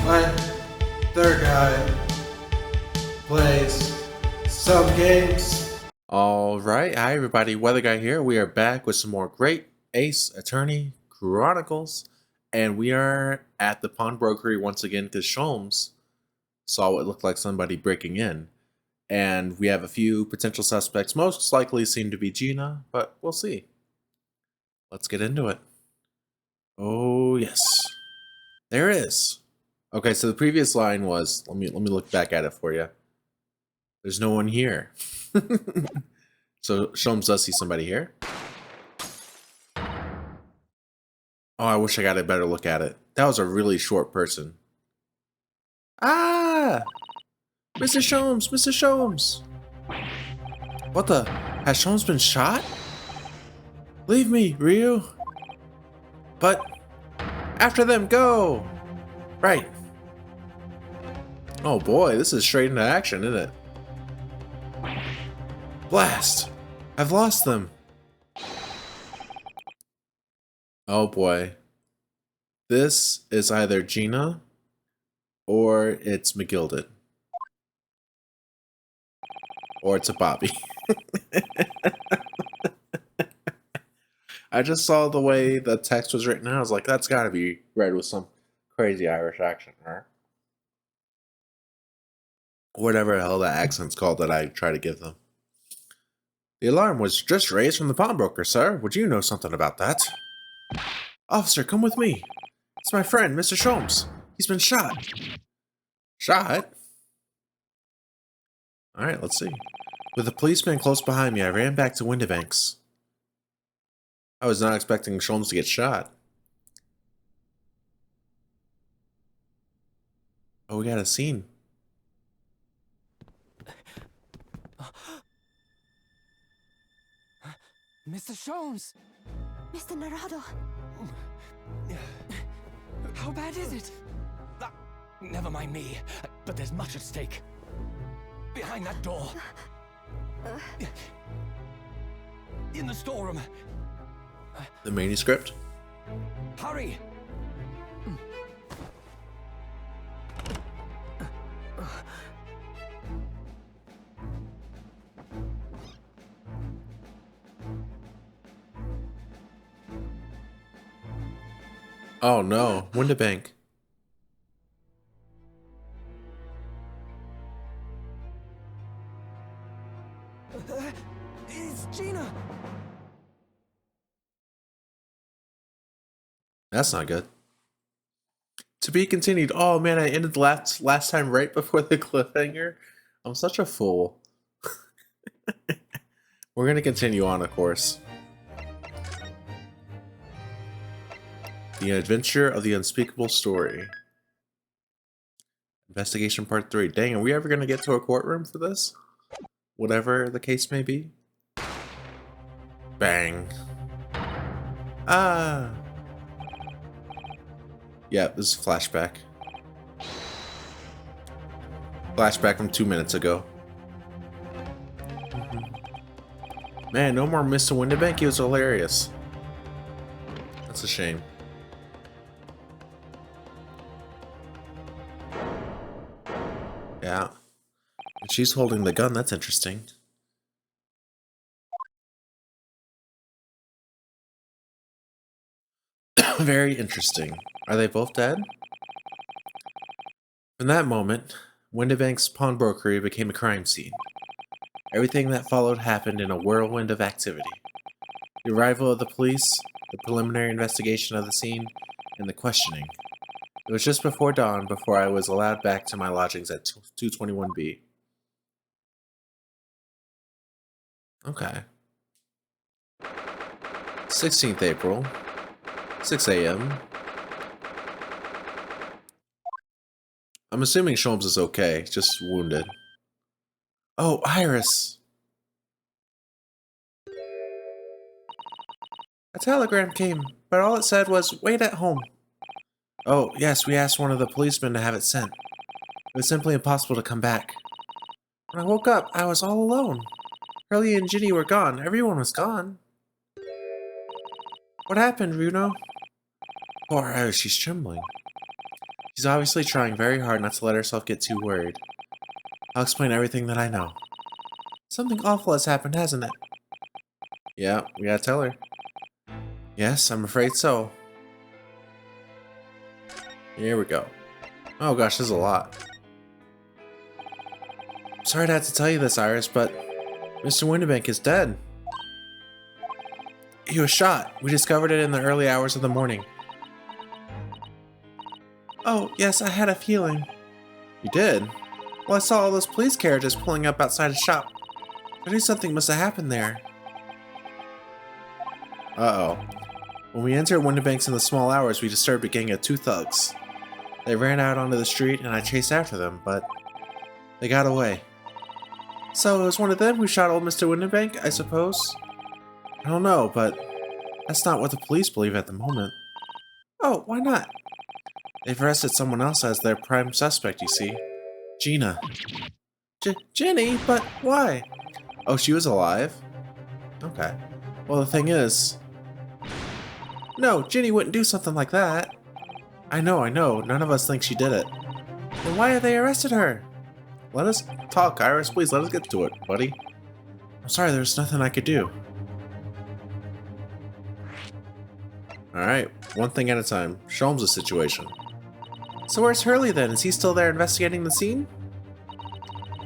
My third guy plays some games. Alright, hi everybody, Weather Guy here. We are back with some more great Ace Attorney Chronicles. And we are at the Pawnbrokery once again because Sholmes saw what looked like somebody breaking in. And we have a few potential suspects, most likely seem to be Gina, but we'll see. Let's get into it. Oh yes. There it is. Okay, so the previous line was, let me look back at it for you. There's no one here. So Sholmes does see somebody here. Oh, I wish I got a better look at it. That was a really short person. Ah! Mr. Sholmes! Mr. Sholmes! What the? Has Sholmes been shot? Leave me, Ryu! But... after them, go! Right. Oh boy, this is straight into action, isn't it? Blast! I've lost them! Oh boy. This is either Gina or it's McGilded. Or it's a Bobby. I just saw the way the text was written. I was like, that's gotta be read with some crazy Irish accent, right? Whatever the hell that accent's called that I try to give them. The alarm was just raised from the pawnbroker, sir. Would you know something about that? Officer, come with me. It's my friend, Mr. Sholmes. He's been shot. Shot? Alright, let's see. With the policeman close behind me, I ran back to Windibanks. I was not expecting Sholmes to get shot. Oh, we got a scene. Mr. Sholmes! Mr. Narado! How bad is it? Never mind me, but there's much at stake. Behind that door. In the storeroom. The manuscript? Hurry! Oh no, Windibank. It's Gina! That's not good. To be continued. Oh man, I ended the last time right before the cliffhanger. I'm such a fool. We're gonna continue on, of course. The Adventure of the Unspeakable Story. Investigation Part 3. Dang, are we ever gonna get to a courtroom for this? Whatever the case may be. Bang. Ah. Yeah, this is a flashback. Flashback from 2 minutes ago. Man, no more Mr. Windibank. He was hilarious. That's a shame. Yeah. And she's holding the gun. That's interesting. Very interesting. Are they both dead? From that moment, Windibank's pawnbrokery became a crime scene. Everything that followed happened in a whirlwind of activity. The arrival of the police, the preliminary investigation of the scene, and the questioning. It was just before dawn before I was allowed back to my lodgings at 221B. Okay. 16th April, 6 a.m. I'm assuming Sholmes is okay, just wounded. Oh, Iris! A telegram came, but all it said was, wait at home. Oh, yes, we asked one of the policemen to have it sent. It was simply impossible to come back. When I woke up, I was all alone. Hurley and Ginny were gone. Everyone was gone. What happened, Runo? Poor Iris, she's trembling. She's obviously trying very hard not to let herself get too worried. I'll explain everything that I know. Something awful has happened, hasn't it? Yeah, we gotta tell her. Yes, I'm afraid so. Here we go. Oh gosh, there's a lot. Sorry to have to tell you this, Iris, but Mr. Windibank is dead. He was shot. We discovered it in the early hours of the morning. Oh, yes, I had a feeling. You did? Well, I saw all those police carriages pulling up outside his shop. I knew something must have happened there. Uh-oh. When we entered Windibank's in the small hours, we disturbed a gang of 2 thugs. They ran out onto the street and I chased after them, but they got away. So it was one of them who shot old Mr. Windibank, I suppose? I don't know, but that's not what the police believe at the moment. Oh, why not? They've arrested someone else as their prime suspect, you see. Gina. Jenny? But why? Oh, she was alive? Okay. Well, the thing is... No, Ginny wouldn't do something like that. I know. None of us think she did it. Then why have they arrested her? Let us talk, Iris. Please, let us get to it, buddy. I'm sorry, there's nothing I could do. Alright, one thing at a time. Sholmes' situation. So where's Hurley then? Is he still there investigating the scene?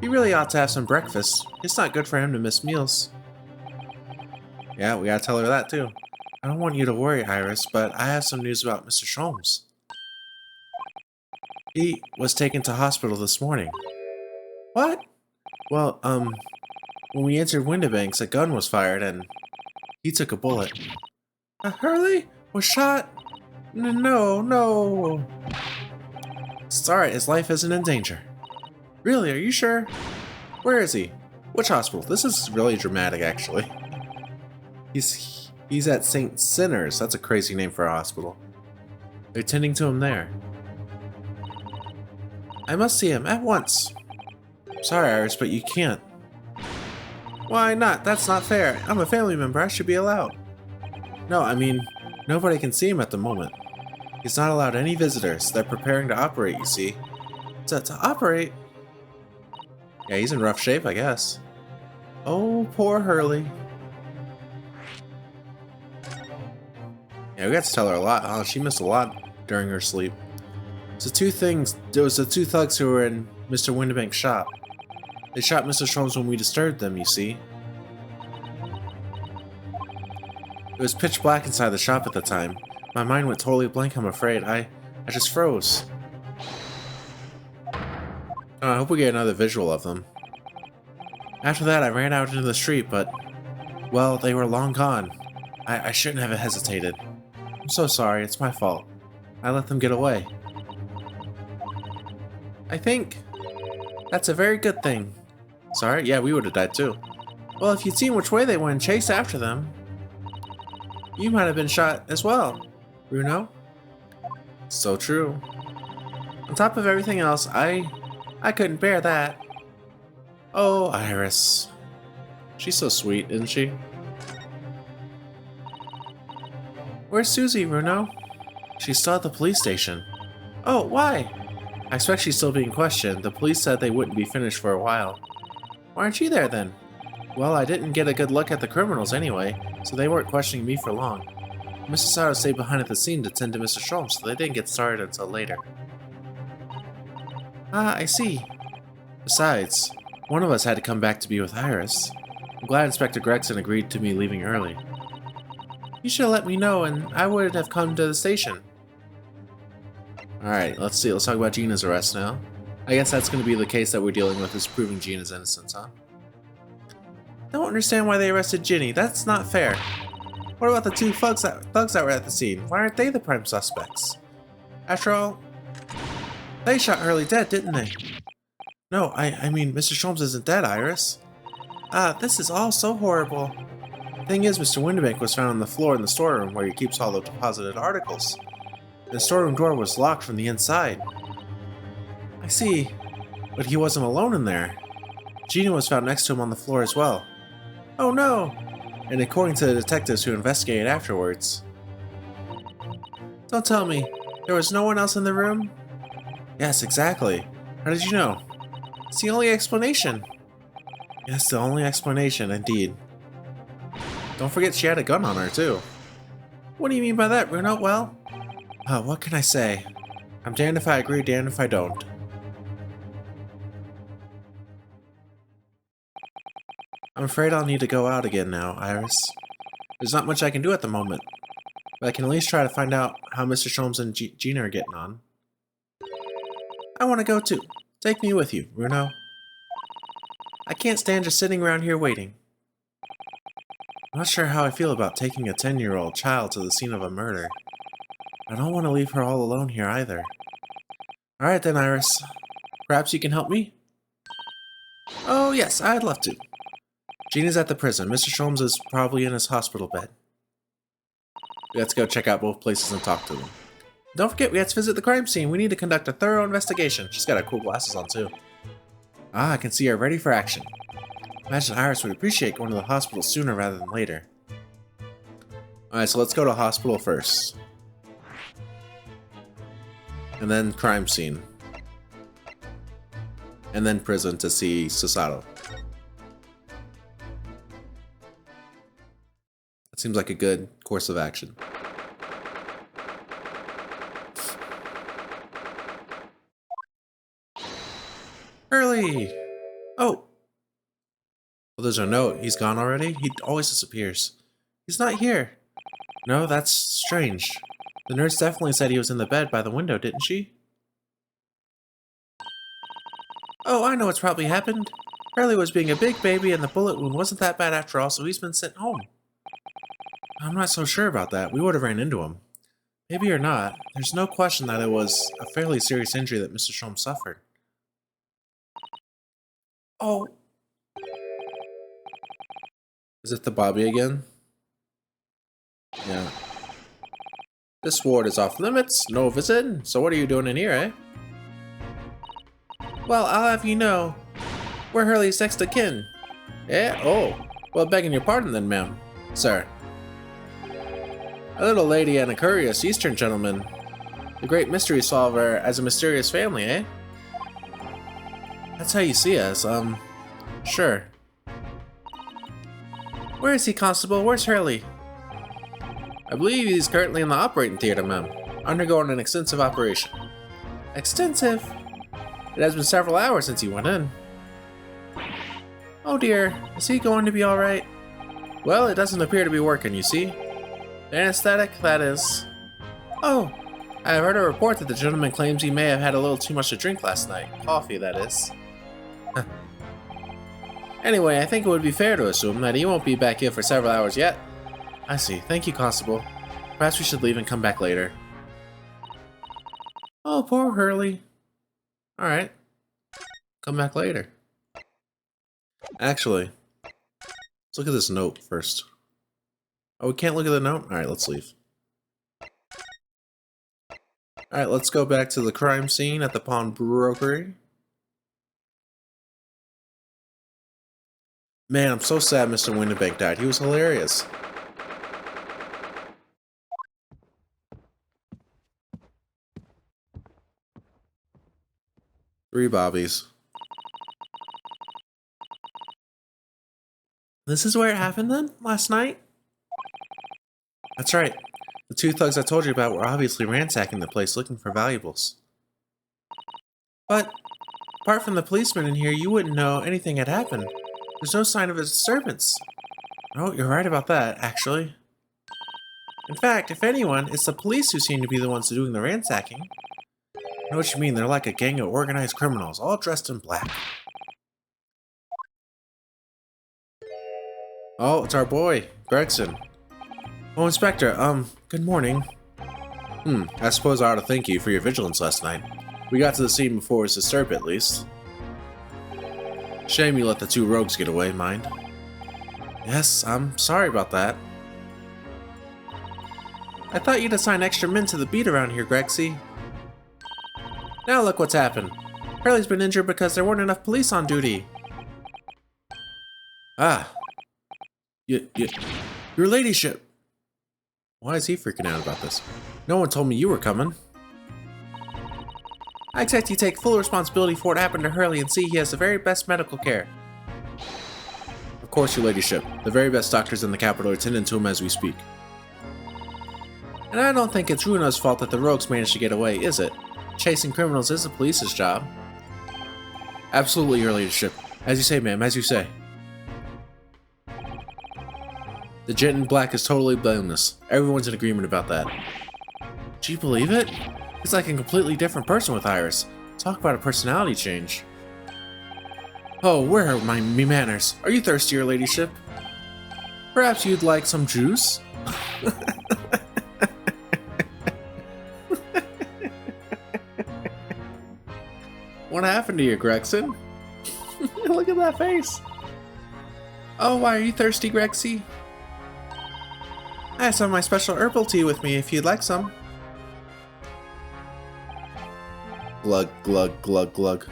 He really ought to have some breakfast. It's not good for him to miss meals. Yeah, we gotta tell her that too. I don't want you to worry, Iris, but I have some news about Mr. Sholmes. He was taken to hospital this morning. What? Well, when we entered Windibank's, a gun was fired and he took a bullet. Hurley was shot? No. It's alright, his life isn't in danger. Really, are you sure? Where is he? Which hospital? This is really dramatic, actually. He's at St. Sinner's. That's a crazy name for a hospital. They're tending to him there. I must see him at once. Sorry, Iris, but you can't. Why not? That's not fair. I'm a family member. I should be allowed. No, I mean, nobody can see him at the moment. He's not allowed any visitors. They're preparing to operate, you see. To operate? Yeah, he's in rough shape, I guess. Oh, poor Hurley. Yeah, we got to tell her a lot, huh? She missed a lot during her sleep. There was the 2 thugs who were in Mr. Windibank's shop. They shot Mr. Sholmes when we disturbed them, you see. It was pitch black inside the shop at the time. My mind went totally blank, I'm afraid. I just froze. Oh, I hope we get another visual of them. After that, I ran out into the street, but... well, they were long gone. I shouldn't have hesitated. I'm so sorry, it's my fault. I let them get away. I think that's a very good thing. Sorry? Yeah, we would have died too. Well, if you'd seen which way they went and chased after them, you might have been shot as well, Ryuno. So true. On top of everything else, I couldn't bear that. Oh, Iris. She's so sweet, isn't she? Where's Susie, Ryuno? She's still at the police station. Oh, why? I expect she's still being questioned. The police said they wouldn't be finished for a while. Why aren't you there then? Well, I didn't get a good look at the criminals anyway, so they weren't questioning me for long. Mrs. Sato stayed behind at the scene to tend to Mr. Sholmes, so they didn't get started until later. Ah, I see. Besides, one of us had to come back to be with Iris. I'm glad Inspector Gregson agreed to me leaving early. You should have let me know and I would have come to the station. Alright, let's see. Let's talk about Gina's arrest now. I guess that's going to be the case that we're dealing with, is proving Gina's innocence, huh? I don't understand why they arrested Ginny. That's not fair. What about the 2 thugs that were at the scene? Why aren't they the prime suspects? After all, they shot Hurley dead, didn't they? No, I mean, Mr. Sholmes isn't dead, Iris. Ah, this is all so horrible. Thing is, Mr. Windibank was found on the floor in the storeroom where he keeps all the deposited articles. The storeroom door was locked from the inside. I see, but he wasn't alone in there. Gina was found next to him on the floor as well. Oh no! And according to the detectives who investigated afterwards... Don't tell me, there was no one else in the room? Yes, exactly. How did you know? It's the only explanation. Yes, the only explanation, indeed. Don't forget she had a gun on her, too. What do you mean by that, Bruno? Well, what can I say? I'm damned if I agree, damned if I don't. I'm afraid I'll need to go out again now, Iris. There's not much I can do at the moment, but I can at least try to find out how Mr. Sholmes and Gina are getting on. I want to go too. Take me with you, Bruno. I can't stand just sitting around here waiting. I'm not sure how I feel about taking a 10-year-old child to the scene of a murder. I don't want to leave her all alone here either. Alright then, Iris. Perhaps you can help me? Oh yes, I'd love to. Gina's at the prison. Mr. Sholmes is probably in his hospital bed. Let's go check out both places and talk to them. Don't forget, we have to visit the crime scene. We need to conduct a thorough investigation. She's got her cool glasses on too. Ah, I can see her ready for action. Imagine Iris would appreciate going to the hospital sooner rather than later. Alright, so let's go to hospital first. And then crime scene. And then prison to see Susato. That seems like a good course of action. Early! Oh! Well, there's a note. He's gone already? He always disappears. He's not here. No, that's strange. The nurse definitely said he was in the bed by the window, didn't she? Oh, I know what's probably happened. Hurley was being a big baby and the bullet wound wasn't that bad after all, so he's been sent home. I'm not so sure about that. We would have ran into him. Maybe or not. There's no question that it was a fairly serious injury that Mr. Sholmes suffered. Oh. Is it the Bobby again? Yeah. This ward is off limits. No visit. So what are you doing in here, eh? Well, I'll have you know, we're Hurley's next of kin. Eh? Oh. Well, begging your pardon then, ma'am. Sir. A little lady and a curious Eastern gentleman. The great mystery solver as a mysterious family, eh? That's how you see us, sure. Where is he, Constable? Where's Hurley? I believe he's currently in the operating theater, ma'am, undergoing an extensive operation. Extensive? It has been several hours since he went in. Oh dear, is he going to be alright? Well, it doesn't appear to be working, you see. The anesthetic, that is. Oh, I have heard a report that the gentleman claims he may have had a little too much to drink last night. Coffee, that is. Anyway, I think it would be fair to assume that he won't be back here for several hours yet. I see. Thank you, Constable. Perhaps we should leave and come back later. Oh, poor Hurley. Alright. Come back later. Actually, let's look at this note first. Oh, we can't look at the note? Alright, let's leave. Alright, let's go back to the crime scene at the Pawnbrokery. Man, I'm so sad Mr. Winterbank died. He was hilarious. Three bobbies. This is where it happened then? Last night? That's right. The two thugs I told you about were obviously ransacking the place looking for valuables. But, apart from the policeman in here, you wouldn't know anything had happened. There's no sign of a disturbance. Oh, you're right about that, actually. In fact, if anyone, it's the police who seem to be the ones doing the ransacking. I know what you mean, they're like a gang of organized criminals, all dressed in black. Oh, it's our boy, Gregson. Oh, Inspector, good morning. I suppose I ought to thank you for your vigilance last night. We got to the scene before it was disturbed, at least. Shame you let the two rogues get away, mind. Yes, I'm sorry about that. I thought you'd assign extra men to the beat around here, Grexy. Now look what's happened. Hurley's been injured because there weren't enough police on duty. Ah. Your ladyship. Why is he freaking out about this? No one told me you were coming. I expect you take full responsibility for what happened to Hurley and see he has the very best medical care. Of course, your ladyship. The very best doctors in the capital are tending to him as we speak. And I don't think it's Runo's fault that the rogues managed to get away, is it? Chasing criminals is the police's job. Absolutely, your ladyship. As you say, ma'am, as you say. The gent in black is totally blameless. Everyone's in agreement about that. Do you believe it? He's like a completely different person with Iris. Talk about a personality change. Oh, where are my manners? Are you thirsty, your ladyship? Perhaps you'd like some juice? What happened to you, Gregson? Look at that face. Oh, why are you thirsty, Grexy? I have some of my special herbal tea with me if you'd like some. Glug, glug, glug, glug.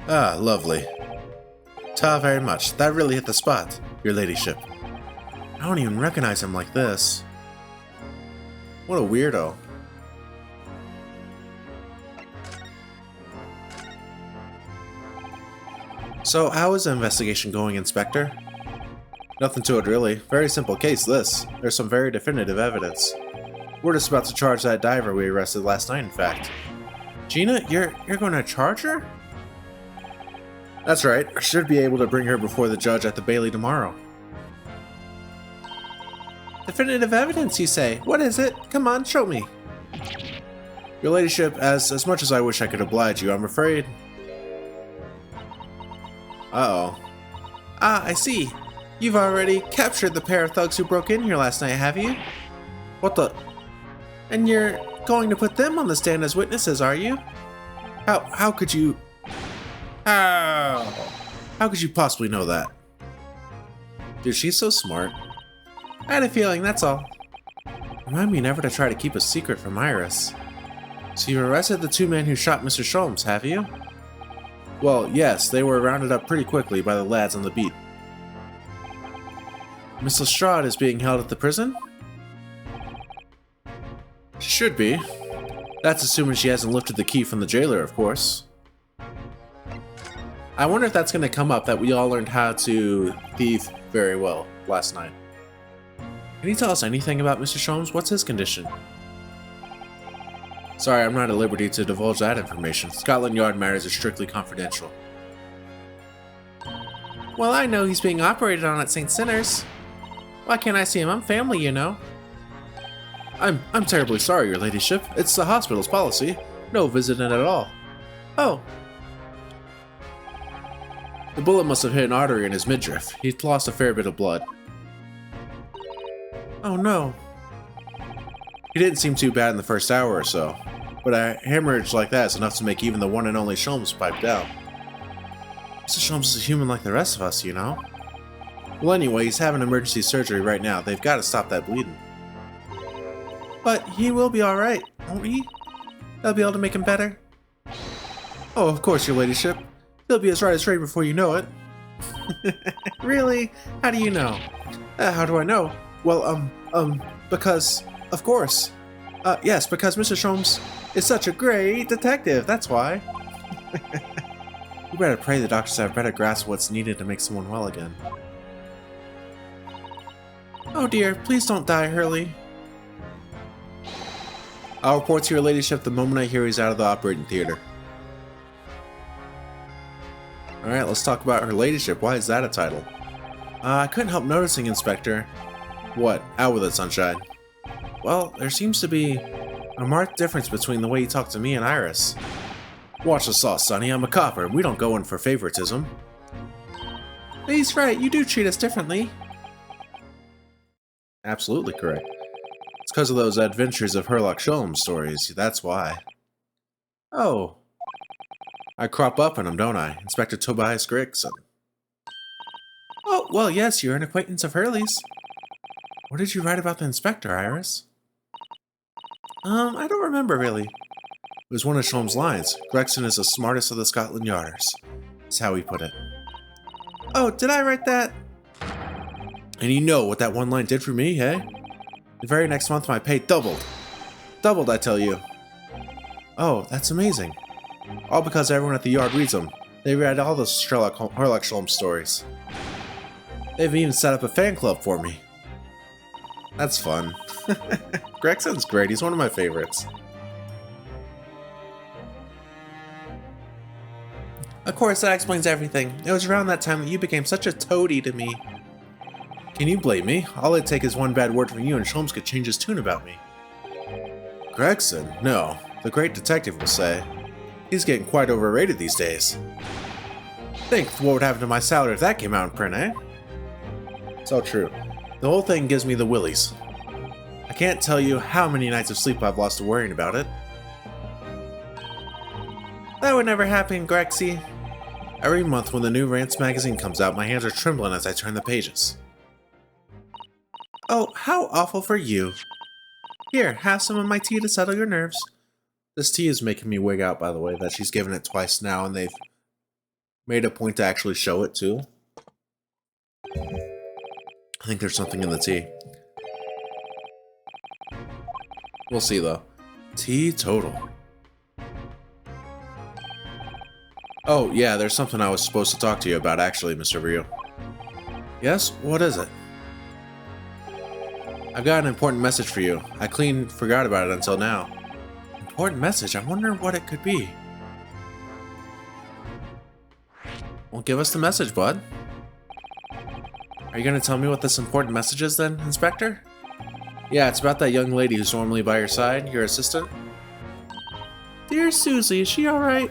Ah, lovely. Ta very much. That really hit the spot, your ladyship. I don't even recognize him like this. What a weirdo. So, how is the investigation going, Inspector? Nothing to it, really. Very simple case, this. There's some very definitive evidence. We're just about to charge that diver we arrested last night, in fact. Gina, you're going to charge her? That's right. I should be able to bring her before the judge at the Bailey tomorrow. Definitive evidence, you say? What is it? Come on, show me. Your ladyship, as much as I wish I could oblige you, I'm afraid... Uh-oh. Ah, I see. You've already captured the pair of thugs who broke in here last night, have you? What the... And you're going to put them on the stand as witnesses, are you? How could you... How could you possibly know that? Dude, she's so smart. I had a feeling, that's all. Remind me never to try to keep a secret from Iris. So you arrested the two men who shot Mr. Sholmes, have you? Well, yes, they were rounded up pretty quickly by the lads on the beat. Miss Lestrade is being held at the prison? She should be. That's assuming she hasn't lifted the key from the jailer, of course. I wonder if that's going to come up that we all learned how to thieve very well last night. Can you tell us anything about Mr. Sholmes? What's his condition? Sorry, I'm not at liberty to divulge that information. Scotland Yard matters are strictly confidential. Well, I know he's being operated on at St. Sinner's. Why can't I see him? I'm family, you know. I'm terribly sorry, your ladyship. It's the hospital's policy. No visiting at all. Oh. The bullet must have hit an artery in his midriff. He's lost a fair bit of blood. Oh no. He didn't seem too bad in the first hour or so, but a hemorrhage like that is enough to make even the one and only Sholmes pipe down. Mr. Sholmes is a human like the rest of us, you know? Well, anyway, he's having emergency surgery right now. They've got to stop that bleeding. But he will be alright, won't he? They'll be able to make him better? Oh, of course, your ladyship. He'll be as right as rain before you know it. Really? How do you know? How do I know? Well, because... Of course. Yes, because Mr. Sholmes is such a great detective, that's why. We better pray the doctors have a better grasp of what's needed to make someone well again. Oh dear, please don't die, Hurley. I'll report to your ladyship the moment I hear he's out of the operating theater. Alright, let's talk about her ladyship. Why is that a title? I couldn't help noticing, Inspector. What? Out with it, Sunshine. Well, there seems to be a marked difference between the way you talk to me and Iris. Watch the sauce, Sonny. I'm a copper. We don't go in for favoritism. He's right. You do treat us differently. Absolutely correct. It's because of those adventures of Herlock Sholmes stories. That's why. Oh. I crop up in them, don't I? Inspector Tobias Gregson. Oh, well, yes, you're an acquaintance of Hurley's. What did you write about the inspector, Iris? I don't remember, really. It was one of Sholmes' lines. Gregson is the smartest of the Scotland Yarders. That's how he put it. Oh, did I write that? And you know what that one line did for me, hey? The very next month my pay doubled. Doubled, I tell you. Oh, that's amazing. All because everyone at the yard reads them. They read all the Herlock Sholmes stories. They've even set up a fan club for me. That's fun. Gregson's great, he's one of my favorites. Of course, that explains everything. It was around that time that you became such a toady to me. Can you blame me? All it'd take is one bad word from you and Sholmes could change his tune about me. Gregson? No. The great detective will say. He's getting quite overrated these days. Think what would happen to my salary if that came out in print, eh? It's all true. The whole thing gives me the willies. I can't tell you how many nights of sleep I've lost to worrying about it. That would never happen, Grexy. Every month when the new Rants magazine comes out, my hands are trembling as I turn the pages. Oh, how awful for you. Here, have some of my tea to settle your nerves. This tea is making me wig out, by the way, that she's given it twice now, and they've made a point to actually show it, too. I think there's something in the tea. We'll see, though. Teetotal. Oh, yeah, there's something I was supposed to talk to you about, actually, Mr. Ryu. Yes? What is it? I've got an important message for you. I clean forgot about it until now. Important message? I wonder what it could be. Well, give us the message, bud. Are you going to tell me what this important message is then, Inspector? Yeah, it's about that young lady who's normally by your side, your assistant. Dear Susie, is she alright?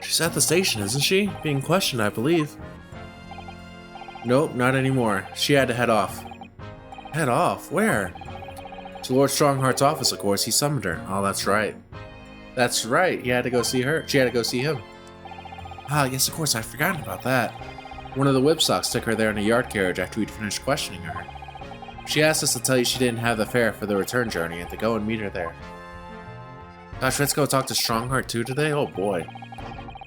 She's at the station, isn't she? Being questioned, I believe. Nope, not anymore. She had to head off. Head off? Where? To Lord Strongheart's office, of course. He summoned her. Oh, that's right. That's right. He had to go see her. She had to go see him. Ah, yes, of course. I'd forgotten about that. One of the Whipsocks took her there in a yard carriage after we'd finished questioning her. She asked us to tell you she didn't have the fare for the return journey and to go and meet her there. Gosh, let's go talk to Strongheart too today? Oh boy.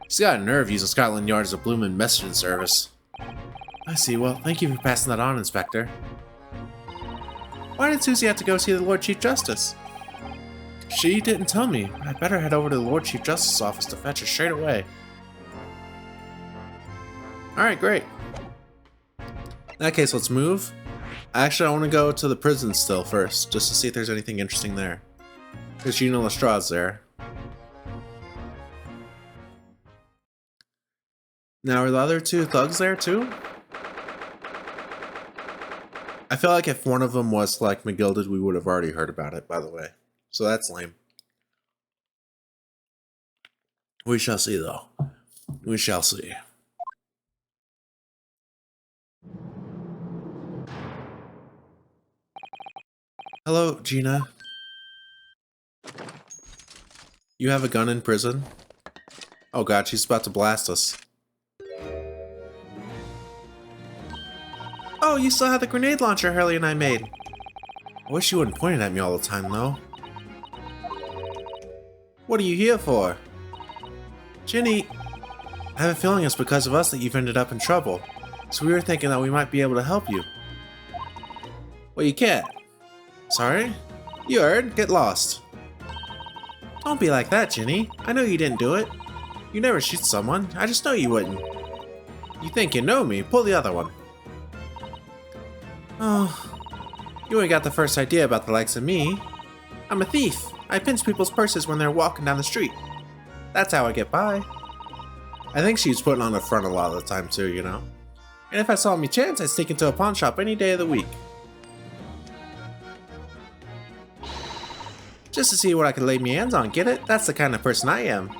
She's got a nerve using Scotland Yard as a bloomin' messaging service. I see. Well, thank you for passing that on, Inspector. Why did Susie have to go see the Lord Chief Justice? She didn't tell me. I'd better head over to the Lord Chief Justice's office to fetch her straight away. Alright, great. In that case, let's move. Actually, I want to go to the prison still first, just to see if there's anything interesting there. Because Gina Lestrade's there. Now, are the other two thugs there too? I feel like if one of them was like McGilded, we would have already heard about it, by the way. So that's lame. We shall see, though. We shall see. Hello, Gina. You have a gun in prison? Oh god, she's about to blast us. Oh, you still have the grenade launcher Hurley and I made. I wish you wouldn't point it at me all the time, though. What are you here for? Ginny, I have a feeling it's because of us that you've ended up in trouble. So we were thinking that we might be able to help you. Well, you can't. Sorry? You heard? Get lost. Don't be like that, Ginny. I know you didn't do it. You never shoot someone. I just know you wouldn't. You think you know me? Pull the other one. Oh, you ain't got the first idea about the likes of me. I'm a thief. I pinch people's purses when they're walking down the street. That's how I get by. I think she's putting on a front a lot of the time too, you know? And if I saw me chance, I'd sneak into a pawn shop any day of the week. Just to see what I could lay my hands on, get it? That's the kind of person I am.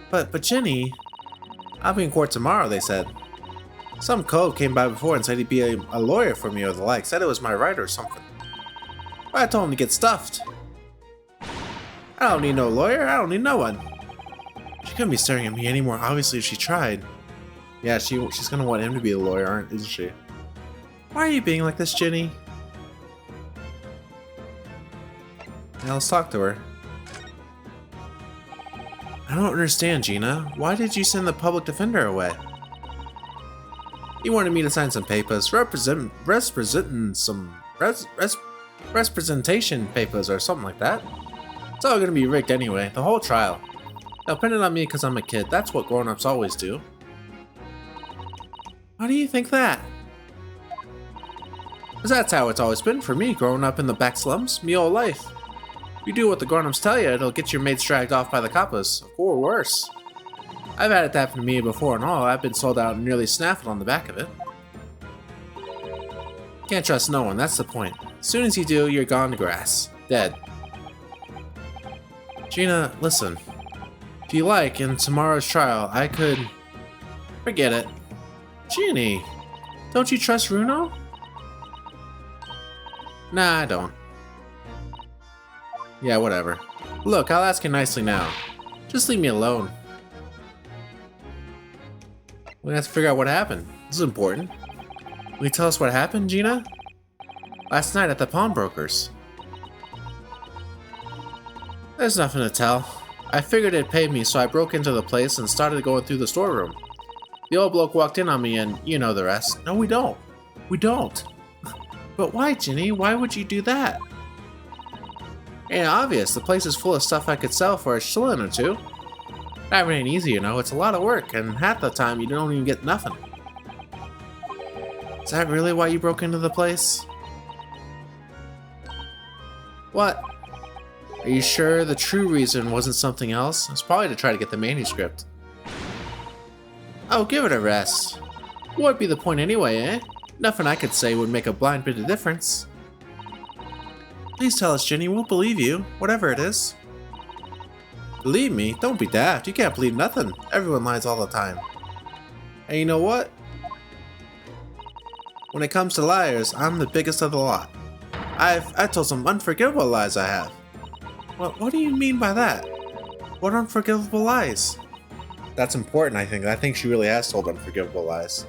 But Ginny, I'll be in court tomorrow, they said. Some cove came by before and said he'd be a lawyer for me or the like, said it was my right or something. But I told him to get stuffed. I don't need no lawyer, I don't need no one. She couldn't be staring at me anymore, obviously if she tried. Yeah, she's gonna want him to be a lawyer, isn't she? Why are you being like this, Ginny? Now let's talk to her. I don't understand, Gina. Why did you send the public defender away? He wanted me to sign some papers representing some representation papers or something like that. It's all gonna be rigged anyway, the whole trial. They'll pin it on me because I'm a kid. That's what grown-ups always do. Why do you think that? Because that's how it's always been for me growing up in the back slums, me whole life. If you do what the grown-ups tell you, it'll get your mates dragged off by the coppers, or worse. I've had it happen to me before and all. I've been sold out and nearly snaffled on the back of it. Can't trust no one, that's the point. As soon as you do, you're gone to grass. Dead. Gina, listen. If you like, in tomorrow's trial, I could... Forget it. Ginny, don't you trust Runo? Nah, I don't. Yeah, whatever. Look, I'll ask you nicely now. Just leave me alone. We have to figure out what happened. This is important. Will you tell us what happened, Gina? Last night at the Pawnbrokers. There's nothing to tell. I figured it'd pay me, so I broke into the place and started going through the storeroom. The old bloke walked in on me and you know the rest. No, we don't. We don't. But why, Ginny? Why would you do that? Ain't obvious. The place is full of stuff I could sell for a shilling or two. That ain't easy, you know. It's a lot of work, and half the time you don't even get nothing. Is that really why you broke into the place? What? Are you sure the true reason wasn't something else? It's probably to try to get the manuscript. Oh, give it a rest. What'd be the point anyway, eh? Nothing I could say would make a blind bit of difference. Please tell us, Ginny. We'll believe you, whatever it is. Believe me? Don't be daft. You can't believe nothing. Everyone lies all the time. And you know what? When it comes to liars, I'm the biggest of the lot. I've told some unforgivable lies I have. What do you mean by that? What unforgivable lies? That's important, I think. I think she really has told unforgivable lies.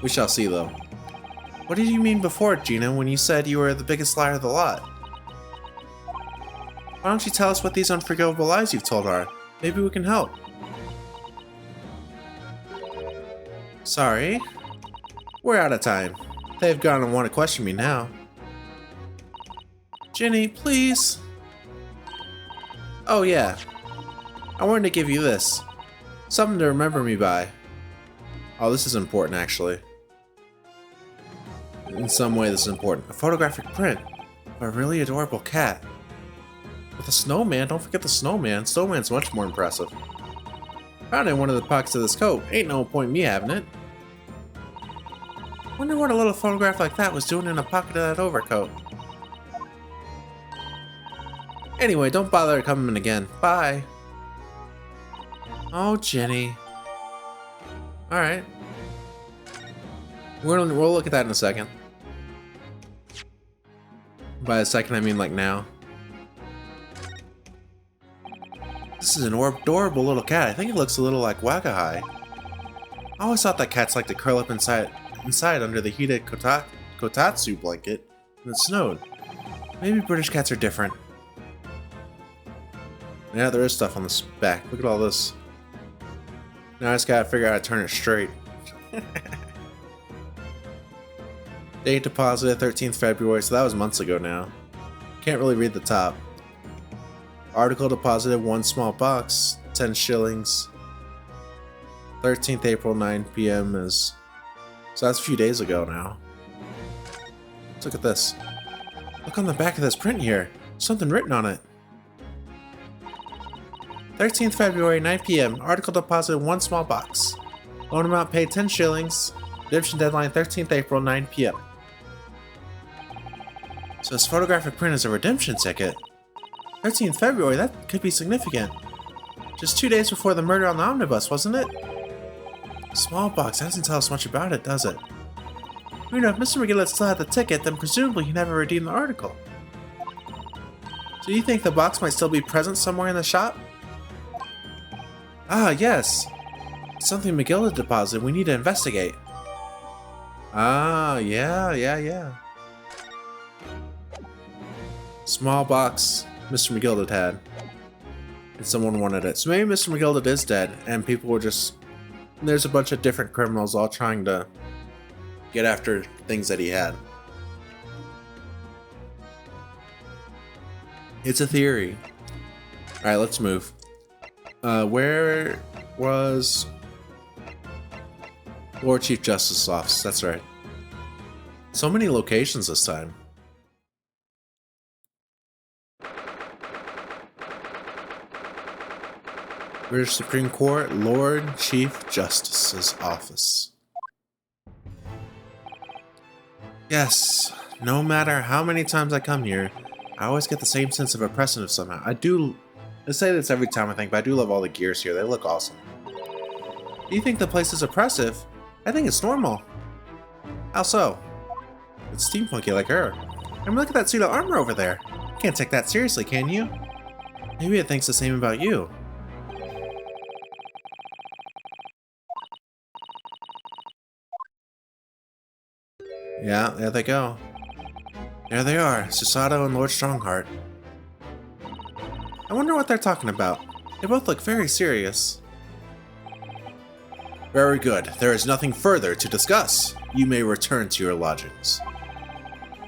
We shall see, though. What did you mean before, Gina, when you said you were the biggest liar of the lot? Why don't you tell us what these unforgivable lies you've told are? Maybe we can help. Sorry. We're out of time. They've gone and want to question me now. Ginny, please. Oh yeah. I wanted to give you this. Something to remember me by. Oh, this is important, actually. In some way, this is important. A photographic print of a really adorable cat. With a snowman. Don't forget the snowman. Snowman's much more impressive. Found it in one of the pockets of this coat. Ain't no point in me having it. Wonder what a little photograph like that was doing in a pocket of that overcoat. Anyway, don't bother coming again. Bye. Oh, Jenny. Alright. We'll look at that in a second. By a second, I mean like now. This is an adorable little cat. I think it looks a little like Wakahai. I always thought that cats like to curl up inside under the heated kotatsu blanket when it snowed. Maybe British cats are different. Yeah, there is stuff on this back. Look at all this. Now I just gotta figure out how to turn it straight. Date deposited 13th February, so that was months ago now. Can't really read the top. Article deposited 1 small box, 10 shillings. 13th April, 9 p.m. is... So that's a few days ago now. Let's look at this. Look on the back of this print here. Something written on it. 13th February, 9 p.m. Article deposited 1 small box. Loan amount paid 10 shillings. Redemption deadline 13th April, 9 p.m. So this photographic print is a redemption ticket. 13th February, that could be significant. Just 2 days before the murder on the omnibus, wasn't it? Small box doesn't tell us much about it, does it? You know, if Mr. McGillis still had the ticket, then presumably he never redeemed the article. So you think the box might still be present somewhere in the shop? Ah, yes. Something McGill deposited. We need to investigate. Ah, yeah. Small box Mr. McGilded had. And someone wanted it. So maybe Mr. McGilded is dead, and people were just... There's a bunch of different criminals all trying to get after things that he had. It's a theory. Alright, let's move. Where was Lord Chief Justice's office? That's right. So many locations this time. British Supreme Court, Lord Chief Justice's office. Yes, no matter how many times I come here, I always get the same sense of oppressiveness somehow. I say this every time I think, but I do love all the gears here. They look awesome. Do you think the place is oppressive? I think it's normal. How so? It's steampunky like her. I mean, look at that suit of armor over there. Can't take that seriously, can you? Maybe it thinks the same about you. Yeah, there they go. There they are, Susato and Lord Strongheart. I wonder what they're talking about. They both look very serious. Very good. There is nothing further to discuss. You may return to your lodgings.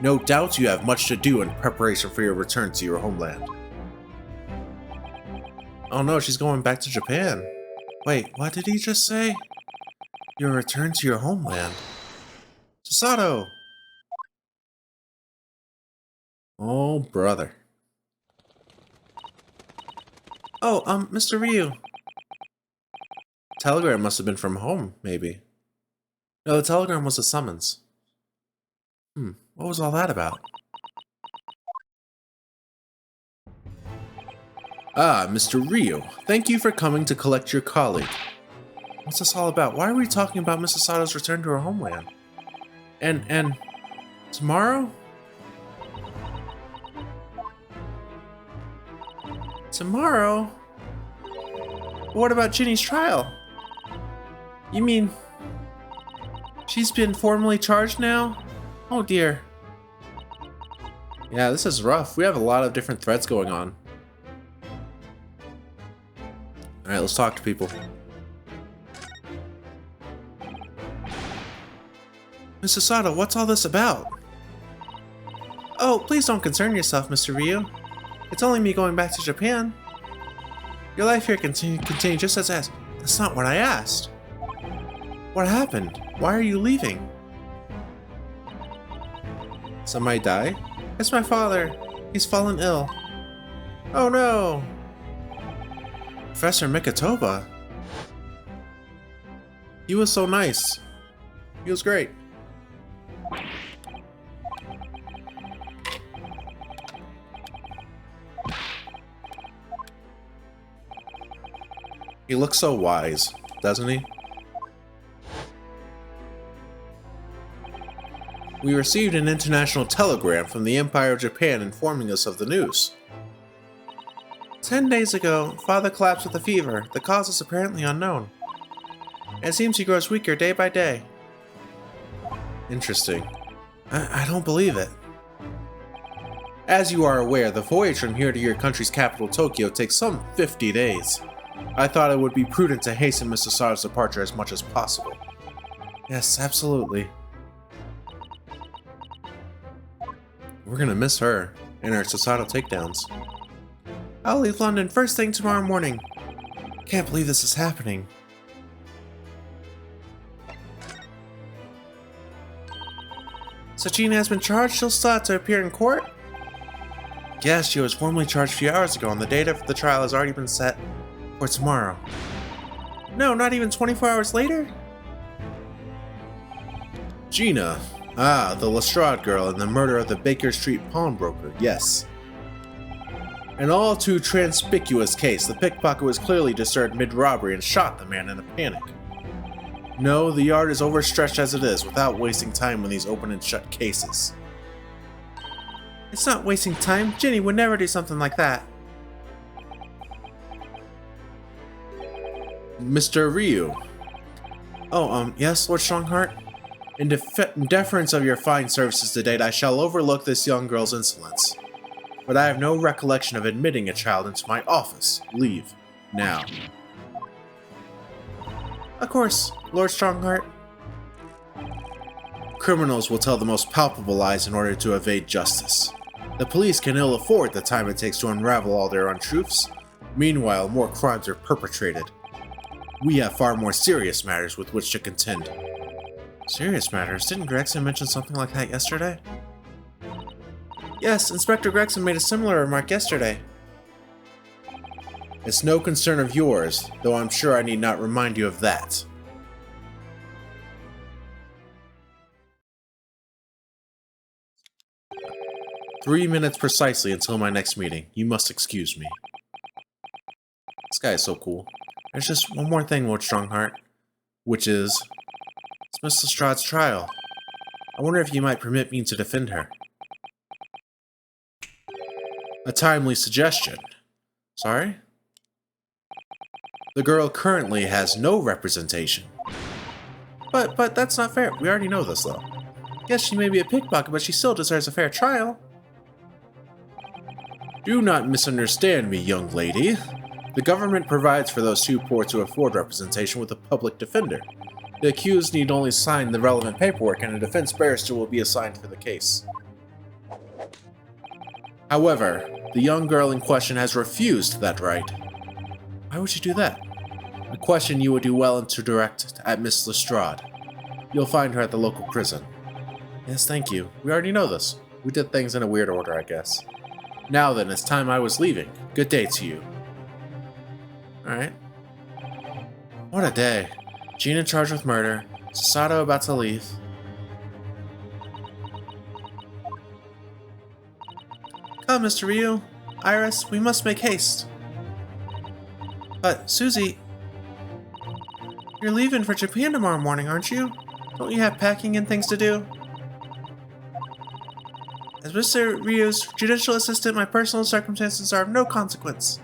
No doubt you have much to do in preparation for your return to your homeland. Oh no, she's going back to Japan. Wait, what did he just say? Your return to your homeland. Susato! Oh, brother. Oh, Mr. Ryu. Telegram must have been from home, maybe. No, the telegram was a summons. What was all that about? Ah, Mr. Ryu. Thank you for coming to collect your colleague. What's this all about? Why are we talking about Mrs. Sato's return to her homeland? And tomorrow? Tomorrow? What about Ginny's trial? You mean she's been formally charged now? Oh dear. Yeah, this is rough. We have a lot of different threads going on. Alright, let's talk to people. Mrs. Sato, what's all this about? Oh, please don't concern yourself, Mr. Ryu. It's only me going back to Japan. Your life here can continue just as asked. That's not what I asked. What happened? Why are you leaving? Somebody die? It's my father. He's fallen ill. Oh no! Professor Mikotoba. He was so nice. He was great. He looks so wise, doesn't he? We received an international telegram from the Empire of Japan informing us of the news. 10 days ago, Father collapsed with a fever. The cause is apparently unknown. It seems he grows weaker day by day. Interesting. I don't believe it. As you are aware, the voyage from here to your country's capital, Tokyo, takes some 50 days. I thought it would be prudent to hasten Mr. Sato's departure as much as possible. Yes, absolutely. We're gonna miss her and her Susato takedowns. I'll leave London first thing tomorrow morning. Can't believe this is happening. Sachina has been charged. She'll still have to appear in court? Yes, she was formally charged a few hours ago, and the date of the trial has already been set for tomorrow. No, not even 24 hours later? Gina. Ah, the Lestrade girl and the murder of the Baker Street pawnbroker, yes. An all too conspicuous case. The pickpocket was clearly disturbed mid-robbery and shot the man in a panic. No, the yard is overstretched as it is, without wasting time on these open and shut cases. It's not wasting time. Ginny would never do something like that. Mr. Ryu. Oh, yes, Lord Strongheart? In deference of your fine services to date, I shall overlook this young girl's insolence. But I have no recollection of admitting a child into my office. Leave. Now. Of course, Lord Strongheart. Criminals will tell the most palpable lies in order to evade justice. The police can ill afford the time it takes to unravel all their untruths. Meanwhile, more crimes are perpetrated. We have far more serious matters with which to contend. Serious matters? Didn't Gregson mention something like that yesterday? Yes, Inspector Gregson made a similar remark yesterday. It's no concern of yours, though I'm sure I need not remind you of that. "3 minutes precisely until my next meeting. You must excuse me." This guy is so cool. There's just one more thing, Lord Strongheart, which is, it's Miss Lestrade's trial. I wonder if you might permit me to defend her. A timely suggestion. Sorry? The girl currently has no representation. But that's not fair. We already know this, though. Yes, she may be a pickpocket, but she still deserves a fair trial. Do not misunderstand me, young lady. The government provides for those too poor to afford representation with a public defender. The accused need only sign the relevant paperwork, and a defense barrister will be assigned for the case. However, the young girl in question has refused that right. Why would she do that? A question you would do well to direct at Miss Lestrade. You'll find her at the local prison. Yes, thank you. We already know this. We did things in a weird order, I guess. Now then, it's time I was leaving. Good day to you. Alright. What a day. Gina charged with murder. Sasato about to leave. Come, Mr. Ryu. Iris, we must make haste. But, Susie, you're leaving for Japan tomorrow morning, aren't you? Don't you have packing and things to do? As Mr. Ryu's judicial assistant, my personal circumstances are of no consequence.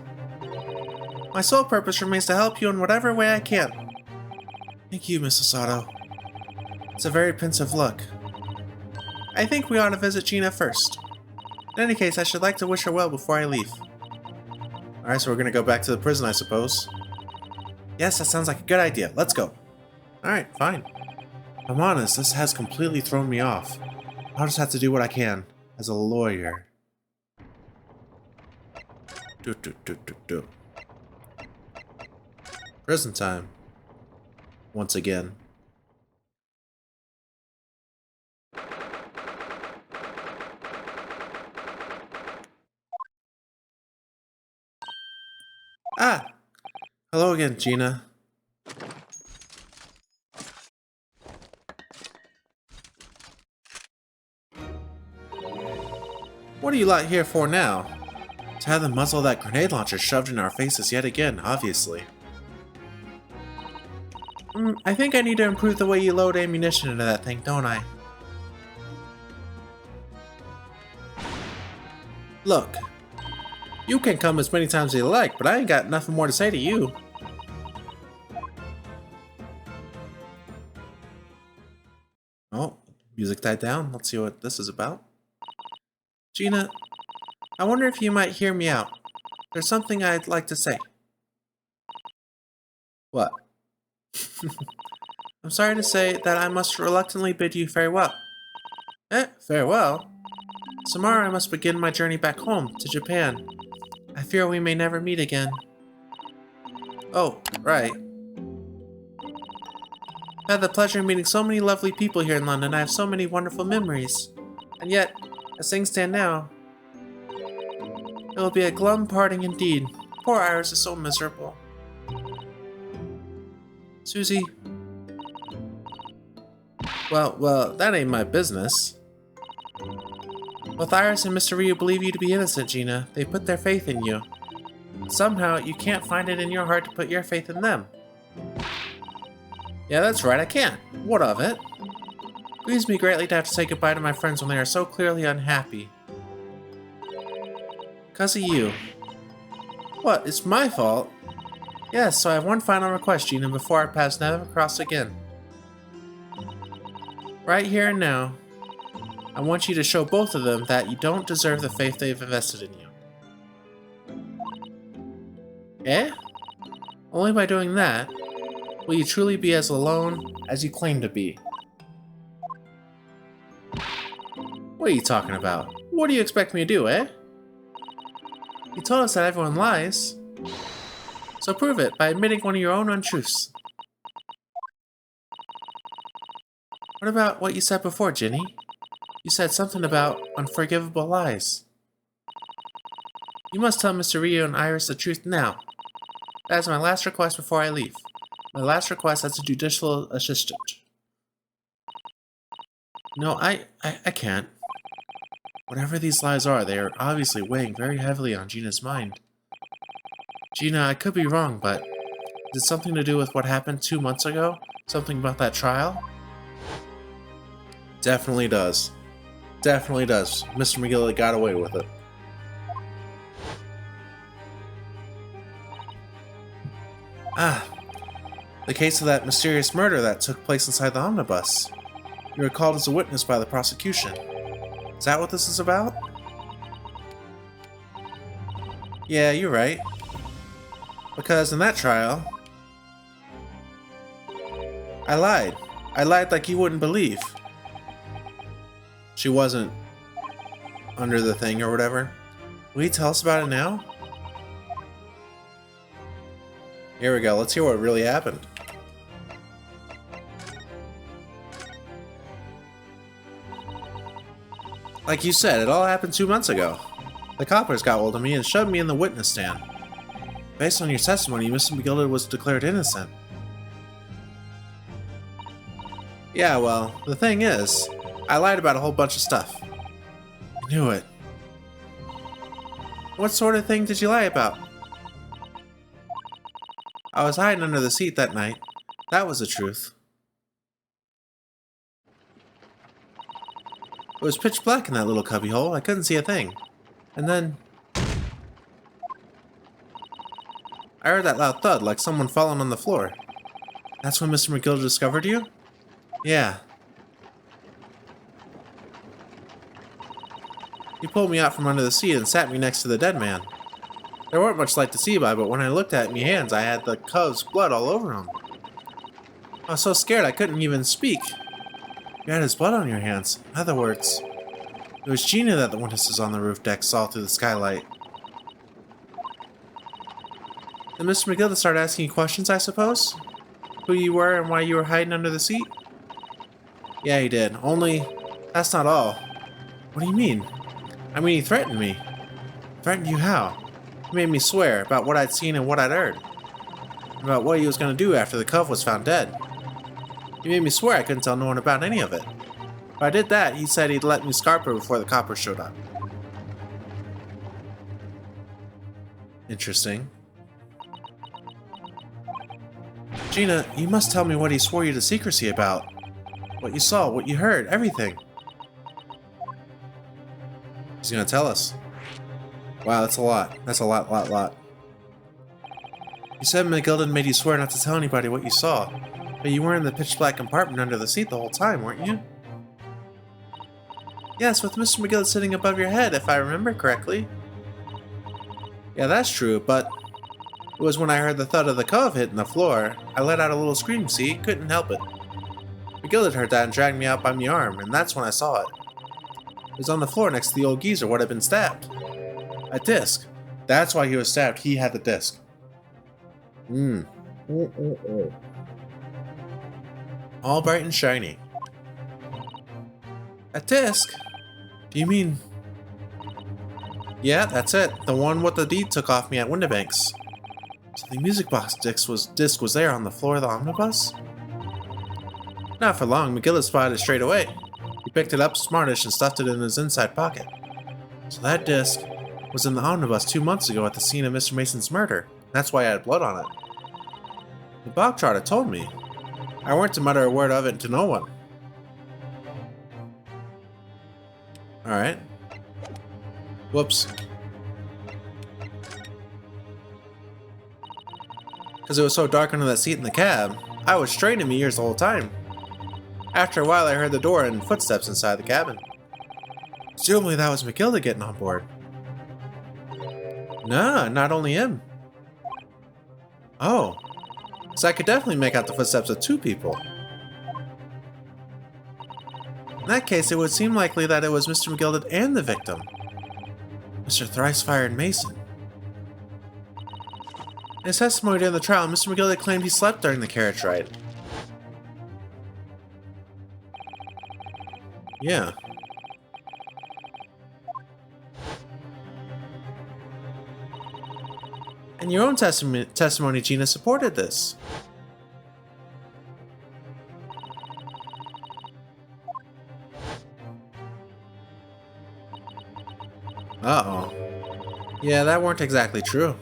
My sole purpose remains to help you in whatever way I can. Thank you, Miss Sasato. It's a very pensive look. I think we ought to visit Gina first. In any case, I should like to wish her well before I leave. Alright, so we're gonna go back to the prison, I suppose. Yes, that sounds like a good idea. Let's go. Alright, fine. I'm honest, this has completely thrown me off. I'll just have to do what I can, as a lawyer. Prison time. Once again. Ah! Hello again, Gina. What are you lot here for now? To have the muzzle of that grenade launcher shoved in our faces yet again, obviously. I think I need to improve the way you load ammunition into that thing, don't I? Look, you can come as many times as you like, but I ain't got nothing more to say to you. Oh, music died down. Let's see what this is about. Gina, I wonder if you might hear me out. There's something I'd like to say. What? I'm sorry to say that I must reluctantly bid you farewell. Farewell? Tomorrow I must begin my journey back home, to Japan. I fear we may never meet again. Oh, right. I've had the pleasure of meeting so many lovely people here in London. I have so many wonderful memories. And yet, as things stand now, it will be a glum parting indeed. Poor Iris is so miserable. Susie. Well, that ain't my business. Both Iris and Mr. Ryu believe you to be innocent, Gina. They put their faith in you. Somehow, you can't find it in your heart to put your faith in them. Yeah, that's right, I can't. What of it? It grieves me greatly to have to say goodbye to my friends when they are so clearly unhappy. 'Cause of you. What, it's my fault? Yes, so I have one final request, Gina, before our paths never cross again. Right here and now, I want you to show both of them that you don't deserve the faith they've invested in you. Eh? Only by doing that will you truly be as alone as you claim to be. What are you talking about? What do you expect me to do, eh? You told us that everyone lies. So prove it by admitting one of your own untruths. What about what you said before, Ginny? You said something about unforgivable lies. You must tell Mr. Rio and Iris the truth now. That is my last request before I leave. My last request as a judicial assistant. No, I can't. Whatever these lies are, they are obviously weighing very heavily on Gina's mind. Gina, I could be wrong, but is it something to do with what happened 2 months ago? Something about that trial? Definitely does. Definitely does. Mr. McGillicuddy got away with it. Ah, the case of that mysterious murder that took place inside the omnibus. You were called as a witness by the prosecution. Is that what this is about? Yeah, you're right. Because in that trial, I lied. I lied like you wouldn't believe. She wasn't under the thing or whatever. Will you tell us about it now? Here we go. Let's hear what really happened. Like you said, it all happened 2 months ago. The coppers got hold of me and shoved me in the witness stand. Based on your testimony, Mr. McGillicuddy was declared innocent. Yeah, well, the thing is, I lied about a whole bunch of stuff. I knew it. What sort of thing did you lie about? I was hiding under the seat that night. That was the truth. It was pitch black in that little cubbyhole. I couldn't see a thing. And then I heard that loud thud, like someone falling on the floor. That's when Mr. McGillicuddy discovered you? Yeah. He pulled me out from under the seat and sat me next to the dead man. There weren't much light to see by, but when I looked at me hands, I had the cub's blood all over them. I was so scared I couldn't even speak. You had his blood on your hands. In other words, it was Gina that the witnesses on the roof deck saw through the skylight. Then Mr. McGillicuddy started asking you questions, I suppose? Who you were and why you were hiding under the seat? Yeah, he did. Only, that's not all. What do you mean? I mean, he threatened me. Threatened you how? He made me swear about what I'd seen and what I'd heard. About what he was going to do after the cub was found dead. He made me swear I couldn't tell no one about any of it. If I did that, he said he'd let me scarper before the coppers showed up. Interesting. Gina, you must tell me what he swore you to secrecy about. What you saw, what you heard, everything. He's gonna tell us. Wow, that's a lot. That's a lot. You said McGillicuddy made you swear not to tell anybody what you saw. But you were in the pitch black compartment under the seat the whole time, weren't you? Yes, with Mr. McGillicuddy sitting above your head, if I remember correctly. Yeah, that's true, but it was when I heard the thud of the cove hitting the floor. I let out a little scream, see? Couldn't help it. McGillicuddy heard that and dragged me out by my arm, and that's when I saw it. It was on the floor next to the old geezer what had been stabbed. A disc. That's why he was stabbed. He had the disc. All bright and shiny. A disc? Do you mean... Yeah, that's it. The one what the deed took off me at Windibanks. So the music box disc was there on the floor of the omnibus? Not for long, McGillicuddy spotted it straight away. He picked it up smartish and stuffed it in his inside pocket. So that disc was in the omnibus 2 months ago at the scene of Mr. Mason's murder. That's why I had blood on it. The Bogtrotter told me. I weren't to mutter a word of it to no one. Alright. Whoops. Because it was so dark under that seat in the cab, I was straining my ears the whole time. After a while I heard the door and footsteps inside the cabin. Presumably that was McGillicuddy getting on board. Nah, not only him. Oh. So I could definitely make out the footsteps of 2 people. In that case, it would seem likely that it was Mr. McGilded and the victim, Mr. Thrice-Fired Mason. In his testimony during the trial, Mr. McGilded claimed he slept during the carriage ride. Yeah. And your own testimony, Gina, supported this. Uh-oh. Yeah, that weren't exactly true.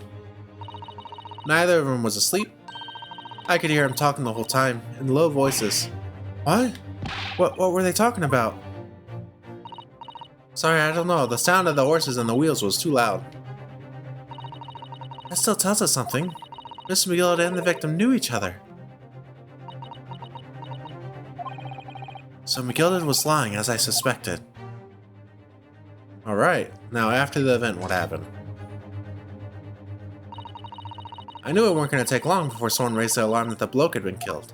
Neither of them was asleep. I could hear him talking the whole time, in low voices. What? What were they talking about? Sorry, I don't know. The sound of the horses and the wheels was too loud. That still tells us something. Mr. McGillard and the victim knew each other. So McGilded was lying, as I suspected. Alright, now after the event, what happened? I knew it weren't going to take long before someone raised the alarm that the bloke had been killed.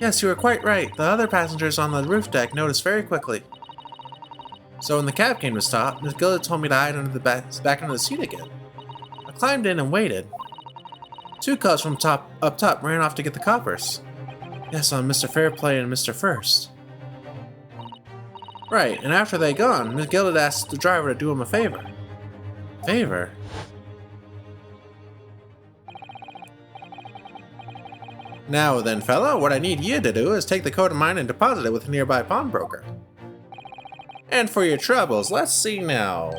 Yes, you were quite right. The other passengers on the roof deck noticed very quickly. So when the cab came to stop, Miss Gillard told me to hide under the back under the seat again. I climbed in and waited. Two cubs from up top ran off to get the coppers. Yes, on Mr. Fairplay and Mr. First. Right, and after they gone, Miss Gillard asked the driver to do him a favor. Favor? Now then, fella, what I need you to do is take the coat of mine and deposit it with a nearby pawnbroker. And for your troubles, let's see now.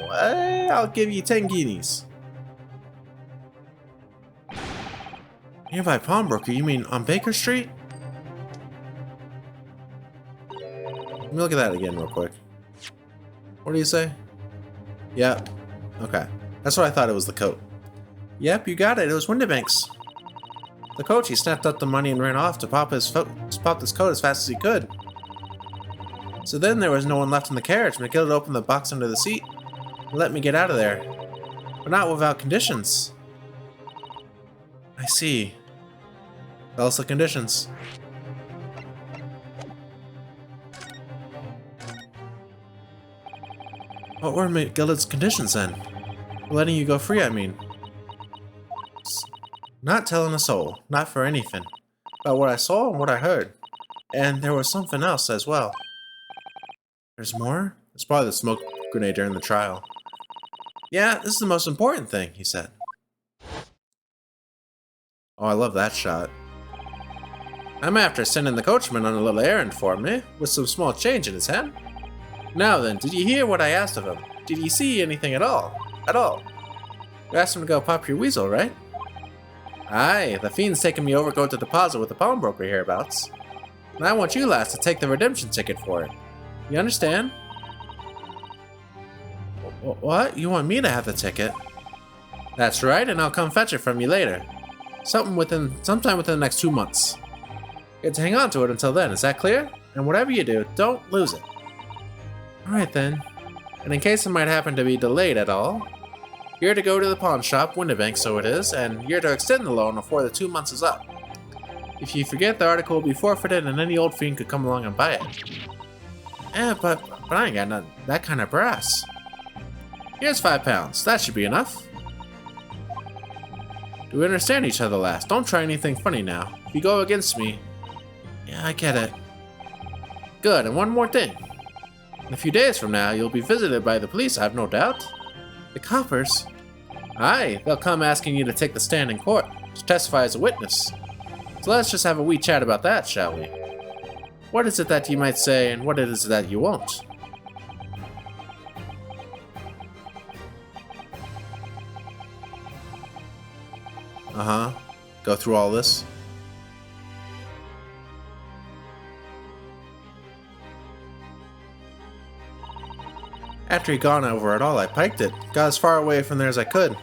I'll give you 10 guineas. Nearby pawnbroker? You mean on Baker Street? Let me look at that again real quick. What do you say? Yep. Okay. That's what I thought it was, the coat. Yep, you got it. It was Windibank's. The coach, he snapped up the money and ran off to pop his coat as fast as he could. So then there was no one left in the carriage. McGillard opened the box under the seat and let me get out of there. But not without conditions. I see. Tell us the conditions. What were McGillard's conditions then? Letting you go free, I mean. Not telling a soul, not for anything, about what I saw and what I heard. And there was something else as well. There's more? It's probably the smoke grenade during the trial. Yeah, this is the most important thing, he said. Oh, I love that shot. I'm after sending the coachman on a little errand for me, with some small change in his hand. Now then, did you hear what I asked of him? Did you see anything at all? At all? You asked him to go pop your weasel, right? Aye, the fiend's taking me over to go to deposit with the pawnbroker hereabouts. And I want you lads to take the redemption ticket for it. You understand? What? You want me to have the ticket? That's right, and I'll come fetch it from you later. Sometime within the next 2 months. You have to hang on to it until then, is that clear? And whatever you do, don't lose it. Alright then. And in case it might happen to be delayed at all, you're to go to the pawn shop, Windibank so it is, and you're to extend the loan before the 2 months is up. If you forget, the article will be forfeited and any old fiend could come along and buy it. But I ain't got that kind of brass. Here's £5. That should be enough. Do we understand each other, lass? Don't try anything funny now. If you go against me... Yeah, I get it. Good, and one more thing. In a few days from now, you'll be visited by the police, I have no doubt. The coppers? Aye, they'll come asking you to take the stand in court, to testify as a witness. So let's just have a wee chat about that, shall we? What is it that you might say, and what is it that you won't? Uh-huh. Go through all this? After he'd gone over it all, I piked it. Got as far away from there as I could.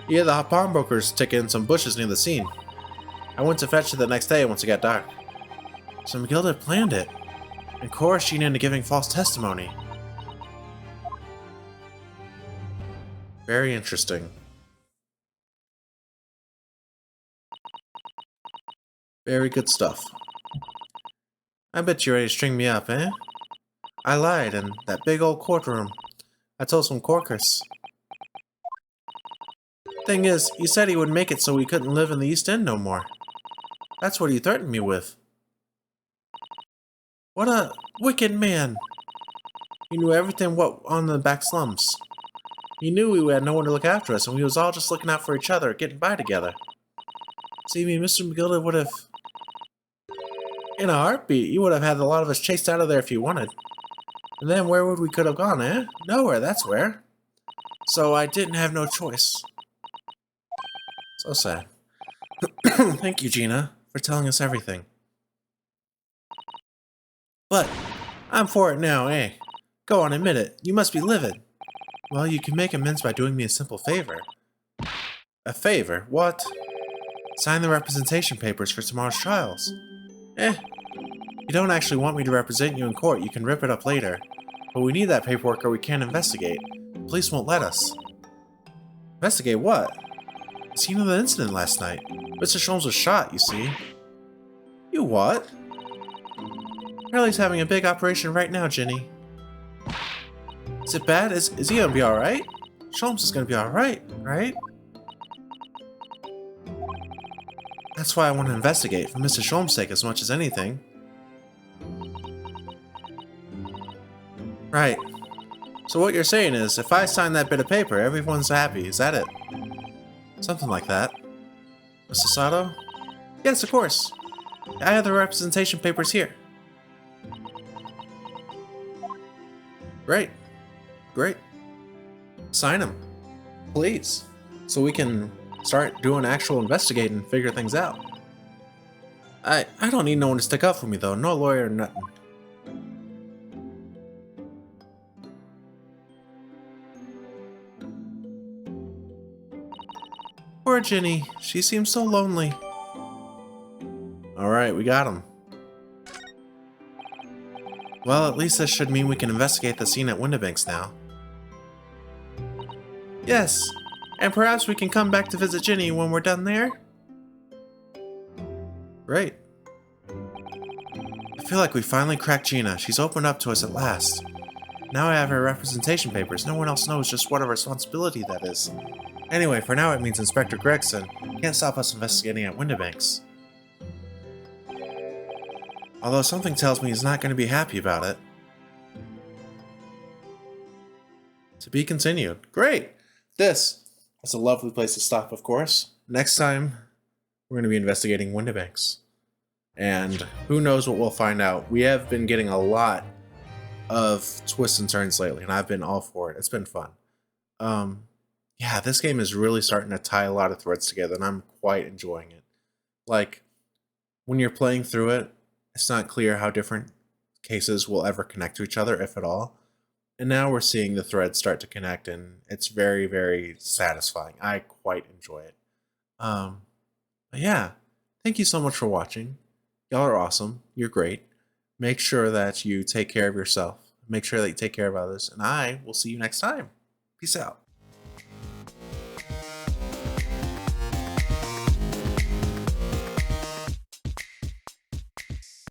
He had the pawnbroker's ticket in some bushes near the scene. I went to fetch it the next day once it got dark. So McGill had planned it, and coerced Gina into giving false testimony. Very interesting. Very good stuff. I bet you're ready to string me up, eh? I lied in that big old courtroom. I told some corkers. Thing is, he said he would make it so we couldn't live in the East End no more. That's what he threatened me with. What a wicked man. He knew everything what on the back slums. He knew we had no one to look after us, and we was all just looking out for each other, getting by together. See, me, Mr. McGilda would have... In a heartbeat, you would have had a lot of us chased out of there if you wanted. And then where would we could have gone, eh? Nowhere, that's where. So I didn't have no choice. So sad. Thank you, Gina, for telling us everything. But, I'm for it now, eh? Go on, admit it. You must be livid. Well, you can make amends by doing me a simple favor. A favor? What? Sign the representation papers for tomorrow's trials. You don't actually want me to represent you in court, you can rip it up later. But we need that paperwork or we can't investigate. The police won't let us. Investigate what? The scene of the incident last night. Mr. Sholmes was shot, you see. You what? Harley's having a big operation right now, Ginny. Is it bad? Is he gonna be alright? Sholmes is gonna be alright, right? That's why I want to investigate, for Mr. Sholmes' sake as much as anything. Right. So what you're saying is, if I sign that bit of paper, everyone's happy, is that it? Something like that. Mr. Sato? Yes, of course. I have the representation papers here. Great. Great. Sign them. Please. So we can start doing actual investigating and figure things out. I don't need no one to stick up for me though, no lawyer or nothing. Poor Ginny, she seems so lonely. Alright, we got him. Well, at least this should mean we can investigate the scene at Windibanks now. Yes, and perhaps we can come back to visit Ginny when we're done there? Great. I feel like we finally cracked Gina. She's opened up to us at last. Now I have her representation papers. No one else knows just what a responsibility that is. Anyway, for now it means Inspector Gregson can't stop us investigating at Windibanks. Although something tells me he's not going to be happy about it. To be continued. Great! This is a lovely place to stop, of course. Next time, we're going to be investigating Windibanks. And who knows what we'll find out. We have been getting a lot of twists and turns lately, and I've been all for it. It's been fun. Yeah, this game is really starting to tie a lot of threads together, and I'm quite enjoying it. Like, when you're playing through it, it's not clear how different cases will ever connect to each other, if at all. And now we're seeing the threads start to connect, and it's very, very satisfying. I quite enjoy it. But yeah, thank you so much for watching. Y'all are awesome. You're great. Make sure that you take care of yourself. Make sure that you take care of others. And I will see you next time. Peace out.